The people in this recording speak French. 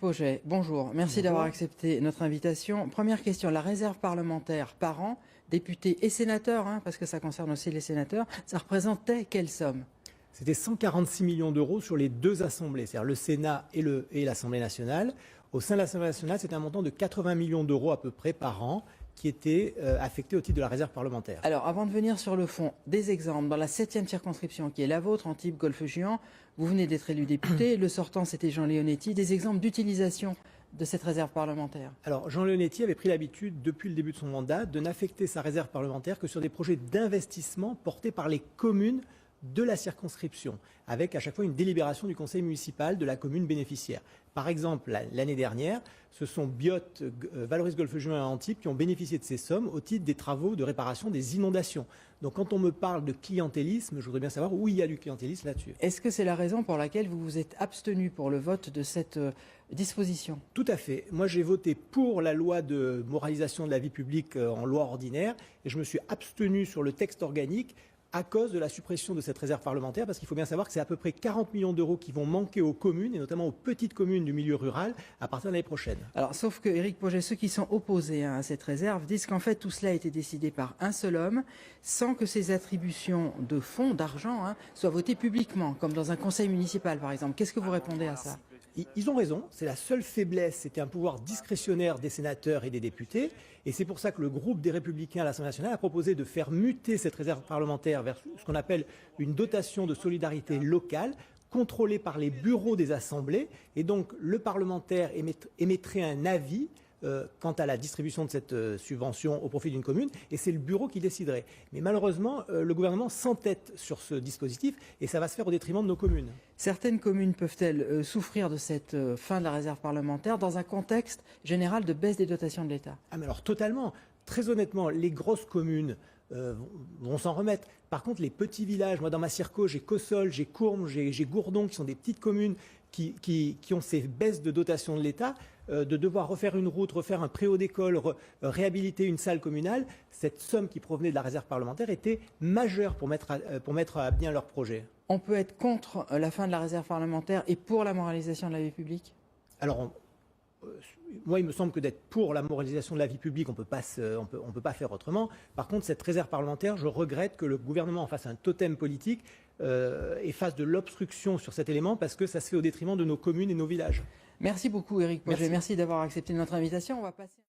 Pauget, bonjour. Merci d'avoir Bonjour. accepté notre invitation. Première question, la réserve parlementaire par an, députés et sénateurs, parce que ça concerne aussi les sénateurs, ça représentait quelle somme? C'était 146 millions d'euros sur les deux assemblées, c'est-à-dire le Sénat et l'Assemblée nationale. Au sein de l'Assemblée nationale, c'était un montant de 80 millions d'euros à peu près par an qui était affecté au titre de la réserve parlementaire. Alors, avant de venir sur le fond, des exemples. Dans la 7e circonscription, qui est la vôtre, Antibes-Golfe-Juan, vous venez d'être élu député. Le sortant, c'était Jean Leonetti. Des exemples d'utilisation de cette réserve parlementaire? Alors, Jean Leonetti avait pris l'habitude, depuis le début de son mandat, de n'affecter sa réserve parlementaire que sur des projets d'investissement portés par les communes de la circonscription, avec à chaque fois une délibération du conseil municipal de la commune bénéficiaire. Par exemple, l'année dernière, ce sont Biot, Valoris Golfe-Juan et Antibes qui ont bénéficié de ces sommes au titre des travaux de réparation des inondations. Donc quand on me parle de clientélisme, je voudrais bien savoir où il y a du clientélisme là-dessus. Est-ce que c'est la raison pour laquelle vous vous êtes abstenu pour le vote de cette disposition? Tout à fait. Moi, j'ai voté pour la loi de moralisation de la vie publique en loi ordinaire et je me suis abstenu sur le texte organique à cause de la suppression de cette réserve parlementaire, parce qu'il faut bien savoir que c'est à peu près 40 millions d'euros qui vont manquer aux communes, et notamment aux petites communes du milieu rural, à partir de l'année prochaine. Alors, sauf que, Éric Pauget, ceux qui sont opposés à cette réserve disent qu'en fait, tout cela a été décidé par un seul homme, sans que ces attributions de fonds, d'argent, soient votées publiquement, comme dans un conseil municipal, par exemple. Qu'est-ce que vous répondez à ça? Ils ont raison, c'est la seule faiblesse, c'était un pouvoir discrétionnaire des sénateurs et des députés, et c'est pour ça que le groupe des Républicains à l'Assemblée nationale a proposé de faire muter cette réserve parlementaire vers ce qu'on appelle une dotation de solidarité locale, contrôlée par les bureaux des assemblées, et donc le parlementaire émettrait un avis quant à la distribution de cette subvention au profit d'une commune, et c'est le bureau qui déciderait. Mais malheureusement, le gouvernement s'entête sur ce dispositif, et ça va se faire au détriment de nos communes. Certaines communes peuvent-elles souffrir de cette fin de la réserve parlementaire dans un contexte général de baisse des dotations de l'État? Ah mais alors totalement. Très honnêtement, les grosses communes vont s'en remettre. Par contre, les petits villages, moi dans ma circo, j'ai Cossol, j'ai Courmes, j'ai Gourdon, qui sont des petites communes qui ont ces baisses de dotation de l'État, de devoir refaire une route, refaire un préau d'école, réhabiliter une salle communale. Cette somme qui provenait de la réserve parlementaire était majeure pour mettre à bien leur projet. On peut être contre la fin de la réserve parlementaire et pour la moralisation de la vie publique? Alors, moi, il me semble que d'être pour la moralisation de la vie publique, on peut pas faire autrement. Par contre, cette réserve parlementaire, je regrette que le gouvernement en fasse un totem politique et fasse de l'obstruction sur cet élément, parce que ça se fait au détriment de nos communes et nos villages. Merci beaucoup, Éric Pauget. Merci d'avoir accepté notre invitation. On va passer...